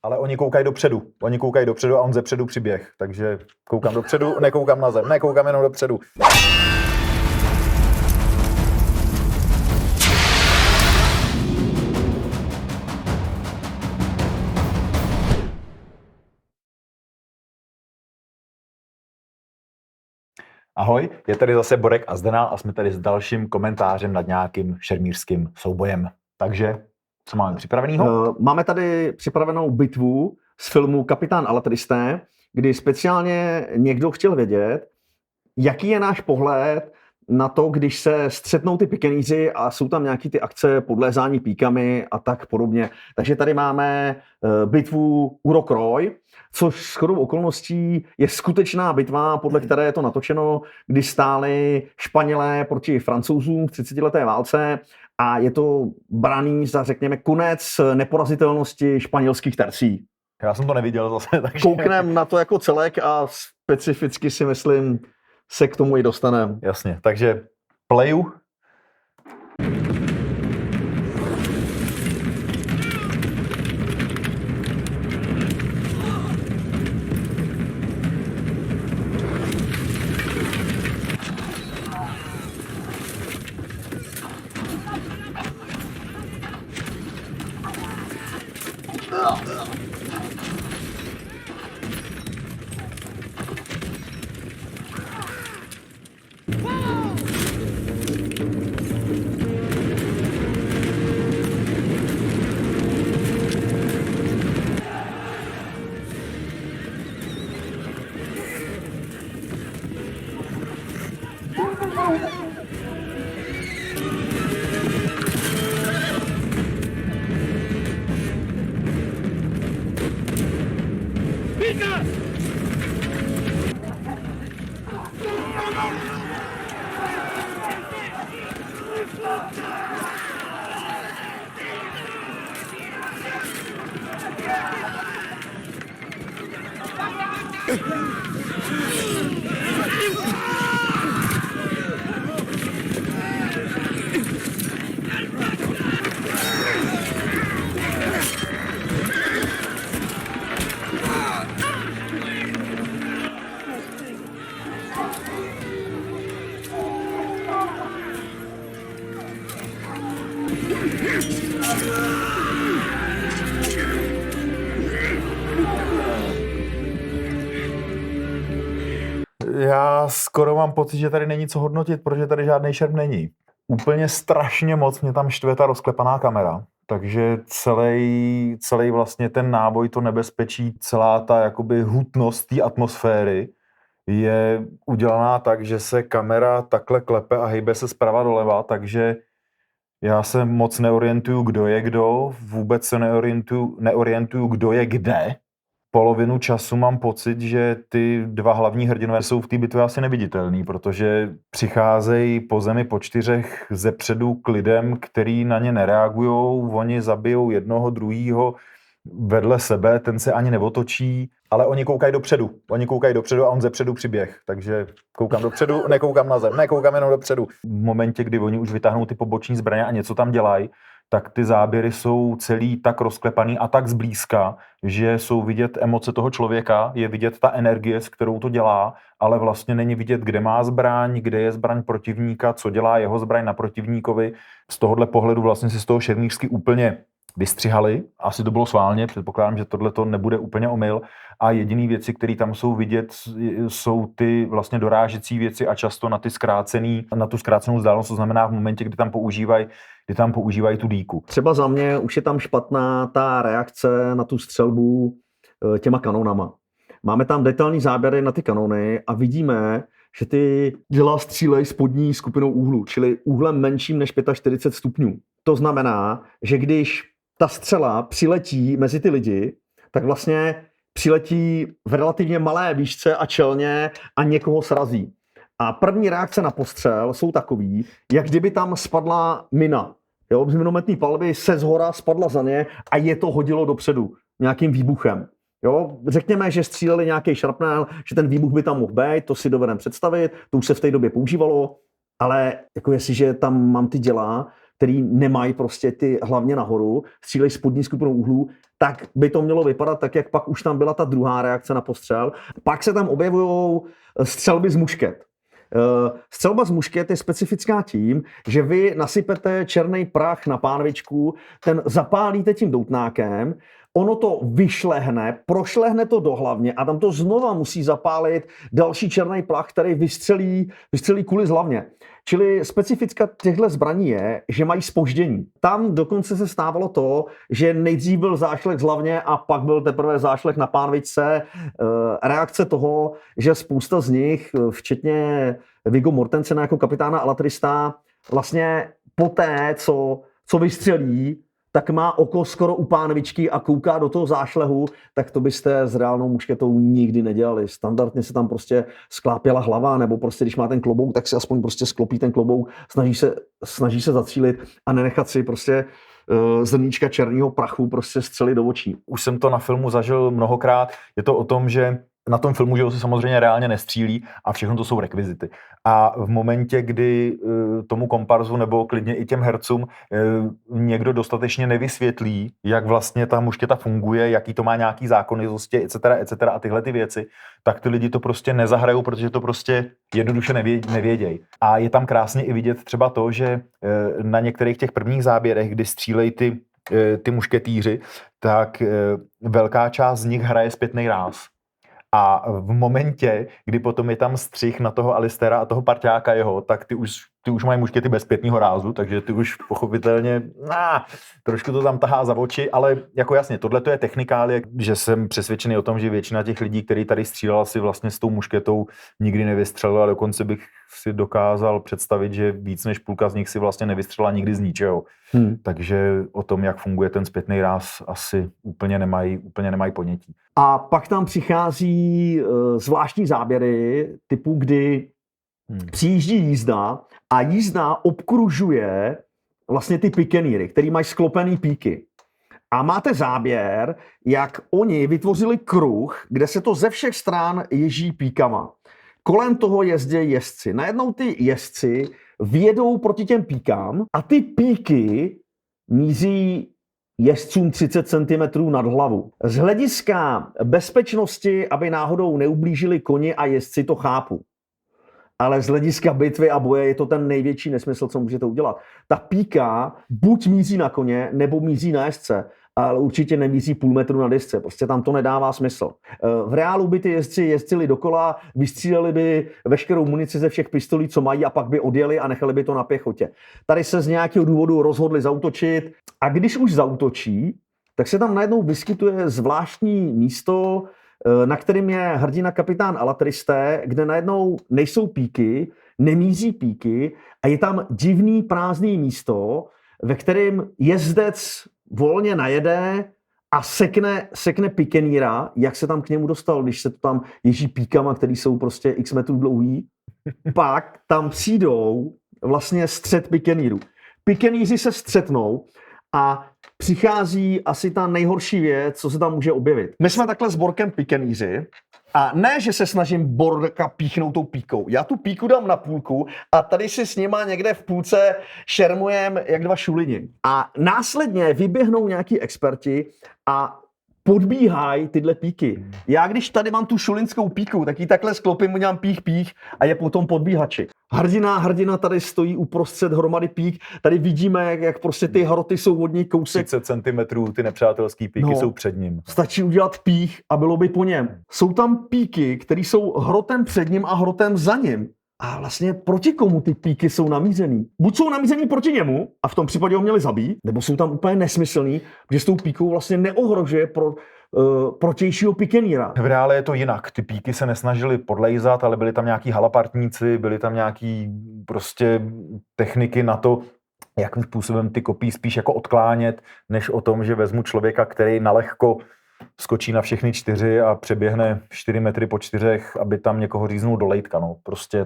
Ale oni koukají dopředu a on zepředu přiběh. Takže koukám dopředu, nekoukám na zem, nekoukám jenom dopředu. Ahoj, je tady zase Borek a Zdena a jsme tady s dalším komentářem nad nějakým šermířským soubojem. Takže, co máme připravenýho? Máme tady připravenou bitvu z filmu Kapitán Alatristé, kdy speciálně někdo chtěl vědět, jaký je náš pohled na to, když se střetnou ty pikeníři a jsou tam nějaký ty akce podlézání píkami a tak podobně. Takže tady máme bitvu Urok-Roy, což shodou okolností je skutečná bitva, podle které je to natočeno, kdy stáli Španělé proti Francouzům v 30leté válce a je to braný za, řekněme, konec neporazitelnosti španělských tercí. Já jsem to neviděl zase, takže... Koukneme na to jako celek a specificky si myslím, se k tomu i dostaneme. Jasně, takže playu. Já skoro mám pocit, že tady není co hodnotit, protože tady žádný šerm není. Úplně strašně moc mě tam štve ta rozklepaná kamera. Takže celý vlastně ten náboj, to nebezpečí, celá ta jakoby hutnost té atmosféry je udělaná tak, že se kamera takhle klepe a hejbe se zprava doleva, takže já se moc neorientuju, kdo je kdo, vůbec se neorientuju, kdo je kde. Polovinu času mám pocit, že ty dva hlavní hrdinové jsou v té bitvě asi neviditelný, protože přicházejí po zemi po čtyřech zepředu k lidem, který na ně nereagujou, oni zabijou jednoho, druhýho vedle sebe, ten se ani neotočí, ale oni koukají dopředu a on zepředu přiběh, takže koukám dopředu, nekoukám na zem, nekoukám jenom dopředu. V momentě, kdy oni už vytáhnou ty poboční zbraně a něco tam dělají, tak ty záběry jsou celý tak rozklepaný a tak zblízka, že jsou vidět emoce toho člověka, je vidět ta energie, s kterou to dělá, ale vlastně není vidět, kde má zbraň, kde je zbraň protivníka, co dělá jeho zbraň na protivníkovi. Z tohohle pohledu vlastně si z toho šermířsky úplně vystřihali. Asi to bylo schválně, předpokládám, že tohle to nebude úplně omyl. A jediné věci, které tam jsou vidět, jsou ty vlastně dorážecí věci a často na tu zkrácenou vzdálenost, to znamená v momentě, kdy tam používají tu dýku. Třeba za mě už je tam špatná ta reakce na tu střelbu těma kanonama. Máme tam detailní záběry na ty kanony a vidíme, že ty dělá střílej spodní skupinou úhlu, čili úhlem menším než 45 stupňů. To znamená, že když ta střela přiletí mezi ty lidi, tak vlastně přiletí v relativně malé výšce a čelně a někoho srazí. A první reakce na postřel jsou takový, jak kdyby tam spadla mina. Jo, z minometné palby se zhora spadla za ně a je to hodilo dopředu nějakým výbuchem. Jo, řekněme, že stříleli nějaký šrapnel, že ten výbuch by tam mohl být, to si dovedeme představit, to už se v té době používalo, ale jako jestliže tam mám ty děla, který nemají prostě ty hlavně nahoru, střílejí spodní skupinou úhlů, tak by to mělo vypadat tak, jak pak už tam byla ta druhá reakce na postřel. Pak se tam objevují střelby z mušket. Střelba z mušket je specifická tím, že vy nasypete černý prach na pánvičku, ten zapálíte tím doutnákem, ono to vyšlehne, prošlehne to do hlavně a tam to znova musí zapálit další černý plach, který vystřelí kuli z hlavně. Čili specifická těchto zbraní je, že mají zpoždění. Tam dokonce se stávalo to, že nejdřív byl zášlech z hlavně a pak byl teprve zášlech na pánvičce. Reakce toho, že spousta z nich, včetně Viggo Mortensena jako kapitána Alatrista, vlastně poté, co vystřelí, tak má oko skoro u pánvičky a kouká do toho zášlehu, tak to byste s reálnou mušketou nikdy nedělali. Standardně se tam prostě sklápěla hlava, nebo prostě když má ten klobouk, tak si aspoň prostě sklopí ten klobouk, snaží se zacílit a nenechat si prostě zrníčka černého prachu prostě střelit do očí. Už jsem to na filmu zažil mnohokrát. Je to o tom, že na tom filmu, že se samozřejmě reálně nestřílí a všechno to jsou rekvizity. A v momentě, kdy tomu komparzu nebo klidně i těm hercům někdo dostatečně nevysvětlí, jak vlastně ta mušketa funguje, jaký to má nějaký zákonitosti, etc. a tyhle ty věci, tak ty lidi to prostě nezahrajou, protože to prostě jednoduše nevědějí. A je tam krásně i vidět třeba to, že na některých těch prvních záběrech, kdy střílejí ty mušketýři, tak velká část z nich hraje zpětný ráz. A v momentě, kdy potom je tam střih na toho Alistera a toho parťáka jeho, tak ty už mají muškety bez zpětného rázu, takže ty už pochopitelně trošku to tam tahá za oči, ale jako jasně, tohle to je technikálie, že jsem přesvědčený o tom, že většina těch lidí, který tady střílela, si vlastně s tou mušketou nikdy nevystřelila, dokonce bych si dokázal představit, že víc než půlka z nich si vlastně nevystřelila nikdy z ničeho. Takže o tom, jak funguje ten zpětný ráz, asi úplně nemají ponětí. A pak tam přichází zvláštní záběry typu, kdy přijíždí jízda a jízda obkružuje vlastně ty pikeníry, který mají sklopený píky. A máte záběr, jak oni vytvořili kruh, kde se to ze všech stran ježí píkama. Kolem toho jezdí jezdci. Najednou ty jezdci vjedou proti těm píkám a ty píky míří jezdcům 30 cm nad hlavu. Z hlediska bezpečnosti, aby náhodou neublížili koni a jezdci, to chápu. Ale z hlediska bitvy a boje je to ten největší nesmysl, co můžete udělat. Ta píka buď míří na koně, nebo míří na jezdce, ale určitě nemíří půl metru na desce. Prostě tam to nedává smysl. V reálu by ty jezdci jezdili dokola, vystříleli by veškerou munici ze všech pistolí, co mají, a pak by odjeli a nechali by to na pěchotě. Tady se z nějakého důvodu rozhodli zaútočit a když už zaútočí, tak se tam najednou vyskytuje zvláštní místo, na kterým je hrdina kapitán Alatriste, kde najednou nejsou píky, nemíří píky a je tam divný prázdný místo, ve kterém jezdec volně najede a sekne pikeníra, jak se tam k němu dostal, když se to tam ježí píkama, který jsou prostě x metrů dlouhý. Pak tam přijdou vlastně střet pikeníru. Pikeníři se střetnou a přichází asi ta nejhorší věc, co se tam může objevit. My jsme takhle s Borkem pikeníři a ne, že se snažím Borka píchnout tou píkou. Já tu píku dám na půlku a tady si s nima někde v půlce šermujem jak dva šulini. A následně vyběhnou nějaký experti a podbíhají tyhle píky. Já když tady mám tu šulinskou píku, tak ji takhle sklopím, udělám pích a je potom podbíhači. Hrdina tady stojí uprostřed hromady pík. Tady vidíme, jak prostě ty hroty jsou od něj kousek. 30 cm, ty nepřátelský píky jsou před ním. Stačí udělat pích a bylo by po něm. Jsou tam píky, které jsou hrotem před ním a hrotem za ním. A vlastně proti komu ty píky jsou namířený? Buď jsou namířený proti němu a v tom případě ho měli zabít, nebo jsou tam úplně nesmyslný, že s tou píkou vlastně neohrožuje protějšího pikeníra. V reále je to jinak. Ty píky se nesnažili podlejzat, ale byli tam nějaký halapartníci, byli tam nějaký prostě techniky na to, jakým způsobem ty kopí spíš jako odklánět, než o tom, že vezmu člověka, který nalehko skočí na všechny 4 a přeběhne 4 metry po 4, aby tam někoho říznul do lejtka. No. Prostě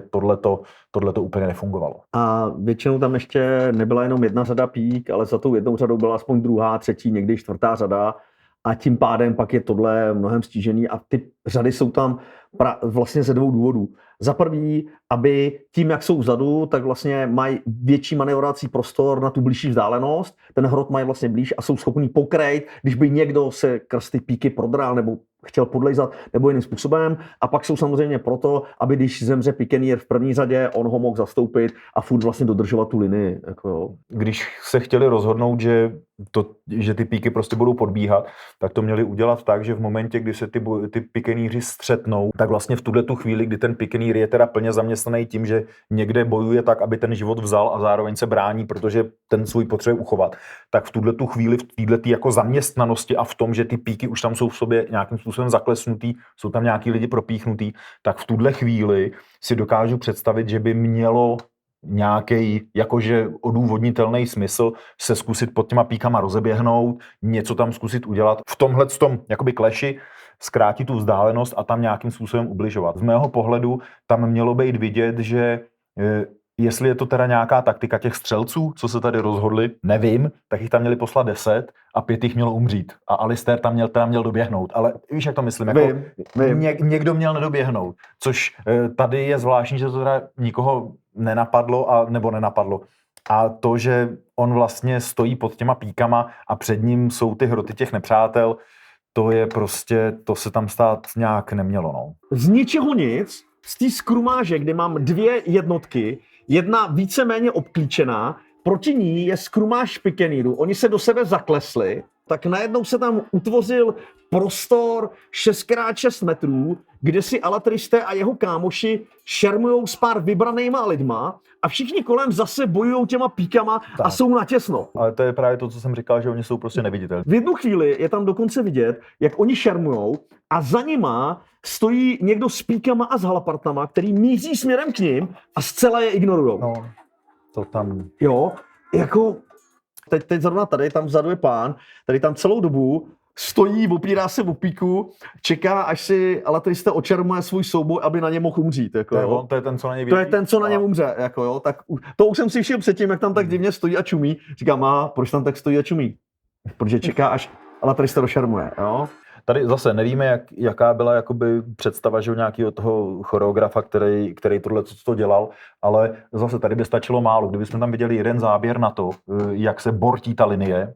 tohleto úplně nefungovalo. A většinou tam ještě nebyla jenom jedna řada pík, ale za tou jednou řadou byla aspoň druhá, třetí, někdy čtvrtá řada. a tím pádem pak je tohle mnohem stížený a ty řady jsou tam vlastně ze 2 důvodů. Za prvý, aby tím, jak jsou vzadu, tak vlastně mají větší manévrovací prostor na tu blížší vzdálenost, ten hrot mají vlastně blíž a jsou schopní pokrejt, když by někdo se krz ty píky prodral nebo chtěl podlejzat nebo jiným způsobem. A pak jsou samozřejmě proto, aby když zemře pikenír v první řadě, on ho mohl zastoupit a furt vlastně dodržovat tu linii. Jako jo. Když se chtěli rozhodnout, že ty píky prostě budou podbíhat, tak to měli udělat tak, že v momentě, kdy se ty pikeníři střetnou, tak vlastně v tuhle tu chvíli, kdy ten pikenír je teda plně zaměstnaný tím, že někde bojuje tak, aby ten život vzal a zároveň se brání, protože ten svůj potřebuje uchovat, tak v tuhle tu chvíli, v této jako zaměstnanosti a v tom, že ty píky už tam jsou v sobě nějakým způsobem zaklesnutý, jsou tam nějaký lidi propíchnutý, tak v tuhle chvíli si dokážu představit, že by mělo nějaký jakože odůvodnitelný smysl se zkusit pod těma píkama rozeběhnout, něco tam zkusit udělat. V tomhletom jakoby kleši zkrátit tu vzdálenost a tam nějakým způsobem ubližovat. Z mého pohledu tam mělo být vidět, že jestli je to teda nějaká taktika těch střelců, co se tady rozhodli, nevím, tak jich tam měli poslat 10 a 5 jich mělo umřít. A Alistair tam měl doběhnout. Ale víš, jak to myslím? Jako někdo měl nedoběhnout. Což tady je zvláštní, že to teda nikoho nenapadlo. A to, že on vlastně stojí pod těma píkama a před ním jsou ty hroty těch nepřátel, to je prostě, to se tam stát nějak nemělo. No. Z ničeho nic, z té skrumáže, kde mám 2 jednotky, jedna víceméně obklíčená, proti ní je skrumáž pikeníru, oni se do sebe zaklesli, tak najednou se tam utvořil prostor 6x6 metrů, kde si Alatristé a jeho kámoši šermujou s pár vybranýma lidma a všichni kolem zase bojujou těma píkama tak. A jsou natěsno. Ale to je právě to, co jsem říkal, že oni jsou prostě neviditelní. V jednu chvíli je tam dokonce vidět, jak oni šermujou a za nima stojí někdo s píkama a s halapartama, který míří směrem k ním a zcela je ignorujou. No, to tam... Jo, jako teď zrovna tady, tam vzadu je pán, tady tam celou dobu stojí, opírá se o píku, čeká, až si Alatristé očermuje svůj souboj, aby na ně mohl umřít. Jako, to je ten, co na něj věří. To je ten, co na něm umře. Jako, jo, tak to už jsem si všiml předtím, jak tam tak divně stojí a čumí. Říkám, proč tam tak stojí a čumí? Protože čeká, až Alatristé očermuje. Jo? Tady zase nevíme, jaká byla jakoby představa, že nějakého toho choreografa, který tohle to dělal, ale zase tady by stačilo málo. Kdybychom tam viděli jeden záběr na to, jak se bortí ta linie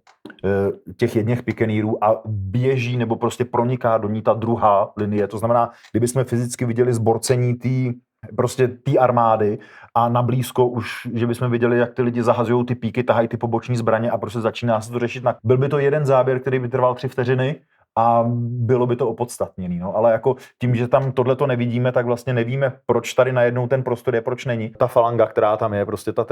těch jedněch pikenýrů a běží nebo prostě proniká do ní ta druhá linie. To znamená, kdybychom fyzicky viděli zborcení té armády a nablízko už, že bychom viděli, jak ty lidi zahazují ty píky, tahají ty poboční zbraně a prostě začíná se to řešit. Byl by to jeden záběr, který by trval 3 vteřiny, a bylo by to opodstatněný, no. Ale jako tím, že tam tohleto nevidíme, tak vlastně nevíme, proč tady najednou ten prostor je, proč není. Ta falanga, která tam je, prostě ta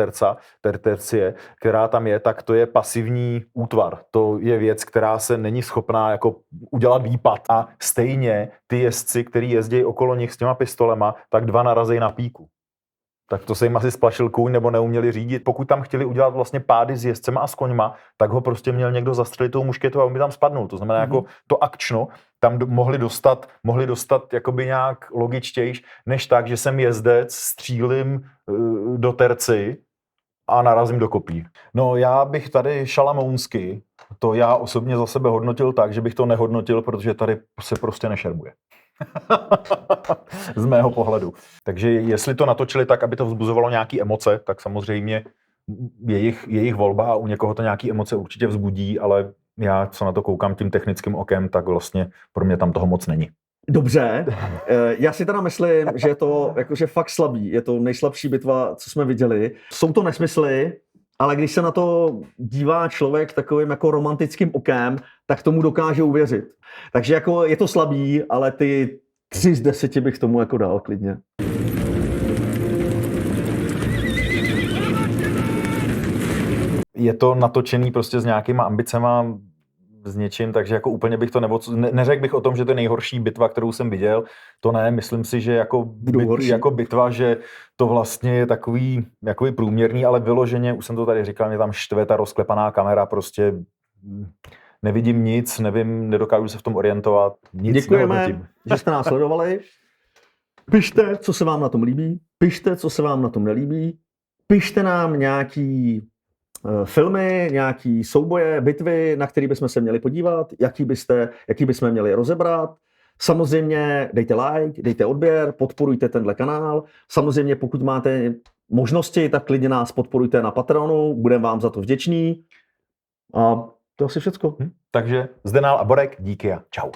tercie, která tam je, tak to je pasivní útvar. To je věc, která se není schopná jako udělat výpad. A stejně ty jezdci, který jezdí okolo nich s těma pistolema, tak 2 narazí na píku. Tak to se jim asi splašil kůň nebo neuměli řídit. Pokud tam chtěli udělat vlastně pády s jezdcema a s koňma, tak ho prostě měl někdo zastřelit tou mušketou a on by tam spadnul. To znamená, jako to akčno tam mohli dostat jakoby nějak logičtějš, než tak, že jsem jezdec, střílím do terci a narazím do kopí. No já bych tady šalamounsky, to já osobně za sebe hodnotil tak, že bych to nehodnotil, protože tady se prostě nešermuje. Z mého pohledu. Takže jestli to natočili tak, aby to vzbuzovalo nějaké emoce, tak samozřejmě jejich volba a u někoho to nějaké emoce určitě vzbudí, ale já, co na to koukám tím technickým okem, tak vlastně pro mě tam toho moc není. Dobře, já si teda myslím, že je to jakože fakt slabý, je to nejslabší bitva, co jsme viděli. Jsou to nesmysly, ale když se na to dívá člověk takovým jako romantickým okem, tak tomu dokáže uvěřit. Takže jako je to slabý, ale ty 3 z 10 bych tomu jako dal klidně. Je to natočený prostě s nějakýma ambicema, s něčím, takže jako úplně bych to neřekl bych o tom, že to je nejhorší bitva, kterou jsem viděl. To ne, myslím si, že jako bitva, že to vlastně je takový průměrný, ale vyloženě, už jsem to tady říkal, mě tam štve ta rozklepaná kamera, prostě nevidím nic, nevím, nedokážu se v tom orientovat. Nic. Děkujeme, že jste nás sledovali. Pište, co se vám na tom líbí, pište, co se vám na tom nelíbí, pište nám nějaký filmy, nějaký souboje, bitvy, na který bychom se měli podívat, jaký bychom měli rozebrat. Samozřejmě dejte like, dejte odběr, podporujte tenhle kanál. Samozřejmě pokud máte možnosti, tak klidně nás podporujte na Patreonu, budeme vám za to vděční. A to asi všecko. Takže Zdenál a Borek, díky a čau.